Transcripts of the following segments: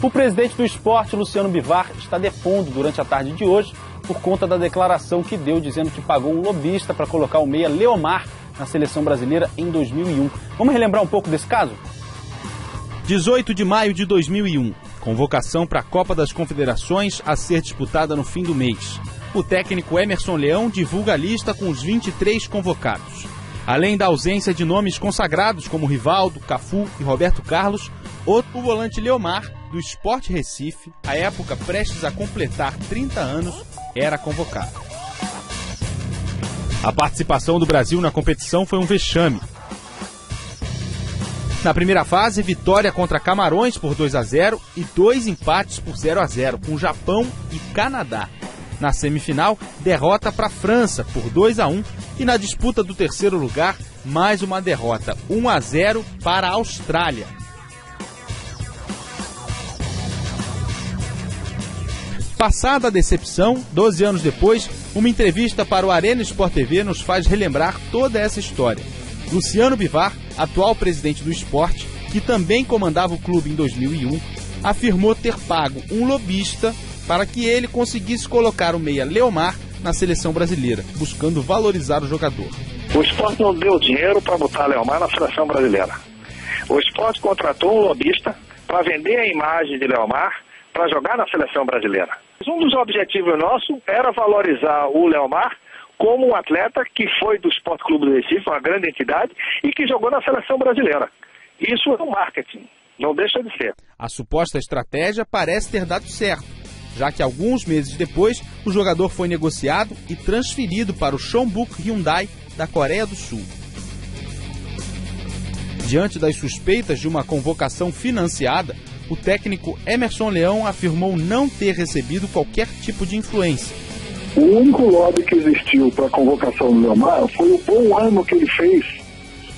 O presidente do esporte, Luciano Bivar, está depondo durante a tarde de hoje por conta da declaração que deu dizendo que pagou um lobista para colocar o meia Leomar na seleção brasileira em 2001. Vamos relembrar um pouco desse caso? 18 de maio de 2001. Convocação para a Copa das Confederações a ser disputada no fim do mês. O técnico Emerson Leão divulga a lista com os 23 convocados. Além da ausência de nomes consagrados como Rivaldo, Cafu e Roberto Carlos, o volante Leomar, do Sport Recife, à época prestes a completar 30 anos, era convocado. A participação do Brasil na competição foi um vexame. Na primeira fase, vitória contra Camarões por 2-0 e 2 empates por 0-0, com Japão e Canadá. Na semifinal, derrota para a França por 2-1 e na disputa do terceiro lugar, mais uma derrota, 1-0 para a Austrália. Passada a decepção, 12 anos depois, uma entrevista para o Arena Sport TV nos faz relembrar toda essa história. Luciano Bivar, atual presidente do esporte, que também comandava o clube em 2001, afirmou ter pago um lobista para que ele conseguisse colocar o meia Leomar na seleção brasileira, buscando valorizar o jogador. O esporte não deu dinheiro para botar Leomar na seleção brasileira. O esporte contratou um lobista para vender a imagem de Leomar para jogar na seleção brasileira. Um dos objetivos nossos era valorizar o Leomar como um atleta que foi do Sport Clube do Recife, uma grande entidade, e que jogou na seleção brasileira. Isso é um marketing, não deixa de ser. A suposta estratégia parece ter dado certo, já que alguns meses depois o jogador foi negociado e transferido para o Chonbuk Hyundai da Coreia do Sul. Diante das suspeitas de uma convocação financiada, o técnico Emerson Leão afirmou não ter recebido qualquer tipo de influência. O único lobby que existiu para a convocação do Leomar foi o bom ano que ele fez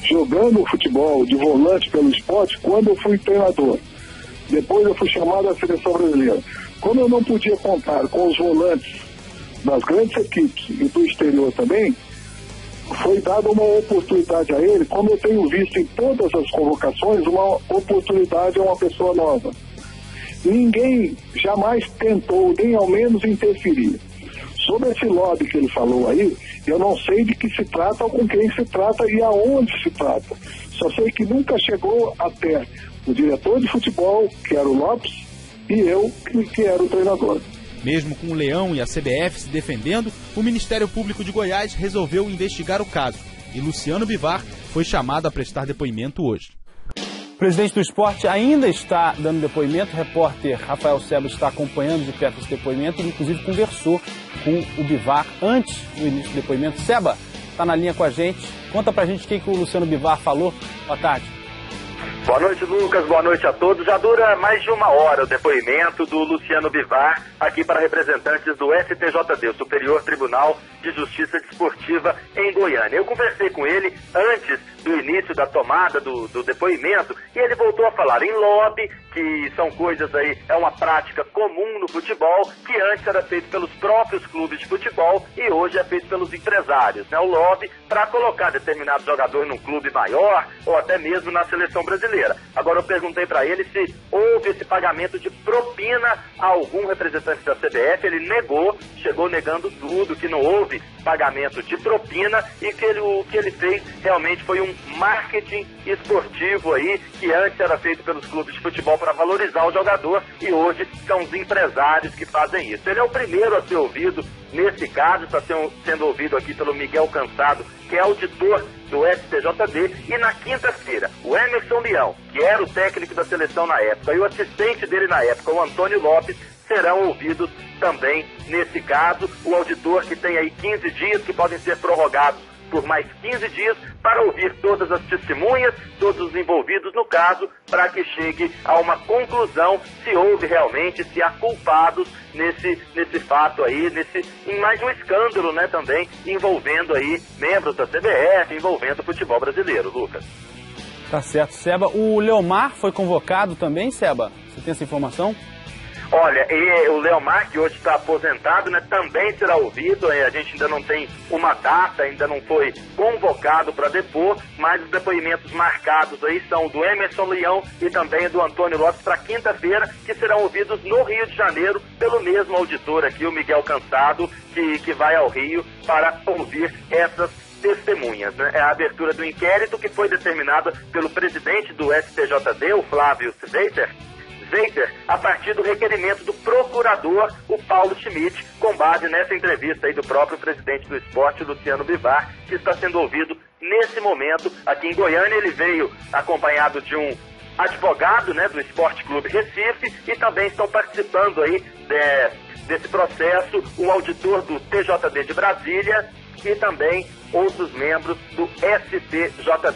jogando futebol de volante pelo esporte quando eu fui treinador. Depois eu fui chamado à seleção brasileira. Como eu não podia contar com os volantes das grandes equipes e do exterior também, foi dada uma oportunidade a ele, como eu tenho visto em todas as convocações, uma oportunidade a uma pessoa nova. Ninguém jamais tentou, nem ao menos interferir. Sobre esse lobby que ele falou aí, eu não sei de que se trata ou com quem se trata e aonde se trata. Só sei que nunca chegou até o diretor de futebol, que era o Lopes, e eu, que era o treinador. Mesmo com o Leão e a CBF se defendendo, o Ministério Público de Goiás resolveu investigar o caso. E Luciano Bivar foi chamado a prestar depoimento hoje. O presidente do esporte ainda está dando depoimento. O repórter Rafael Seba está acompanhando de perto esse depoimento. Ele, inclusive, conversou com o Bivar antes do início do depoimento. Seba, está na linha com a gente. Conta pra gente o que o Luciano Bivar falou. Boa tarde. Boa noite, Lucas. Boa noite a todos. Já dura mais de uma hora o depoimento do Luciano Bivar aqui para representantes do STJD, o Superior Tribunal de Justiça Desportiva em Goiânia. Eu conversei com ele antes do início da tomada do depoimento e ele voltou a falar em lobby, que são coisas aí, é uma prática comum no futebol, que antes era feito pelos próprios clubes de futebol e hoje é feito pelos empresários, né? O lobby para colocar determinado jogador num clube maior ou até mesmo na seleção brasileira. Agora eu perguntei para ele se houve esse pagamento de propina a algum representante da CBF, ele negou, chegou negando tudo, que não houve pagamento de propina e que o que ele fez realmente foi um marketing esportivo aí, que antes era feito pelos clubes de futebol para valorizar o jogador e hoje são os empresários que fazem isso. Ele é o primeiro a ser ouvido nesse caso, está sendo ouvido aqui pelo Miguel Cansado, que é auditor do STJD, e na quinta-feira, o Emerson Leão, que era o técnico da seleção na época, e o assistente dele na época, o Antônio Lopes, serão ouvidos também nesse caso. O auditor que tem aí 15 dias, que podem ser prorrogados por mais 15 dias, para ouvir todas as testemunhas, todos os envolvidos no caso, para que chegue a uma conclusão se houve realmente, se há culpados nesse fato aí, em mais um escândalo, né, também, envolvendo aí membros da CBF, envolvendo o futebol brasileiro, Lucas. Tá certo, Seba. O Leomar foi convocado também, Seba? Você tem essa informação? Olha, e o Leomar, que hoje está aposentado, né, também será ouvido. A gente ainda não tem uma data, ainda não foi convocado para depor, mas os depoimentos marcados aí são do Emerson Leão e também do Antônio Lopes para quinta-feira, que serão ouvidos no Rio de Janeiro pelo mesmo auditor aqui, o Miguel Cansado, que vai ao Rio para ouvir essas testemunhas, né? É a abertura do inquérito que foi determinada pelo presidente do STJD, o Flávio Sveiter, a partir do requerimento do procurador, o Paulo Schmidt, com base nessa entrevista aí do próprio presidente do esporte, Luciano Bivar, que está sendo ouvido nesse momento aqui em Goiânia. Ele veio acompanhado de um advogado, né, do Esporte Clube Recife, e também estão participando aí desse processo o auditor do TJD de Brasília e também outros membros do STJD.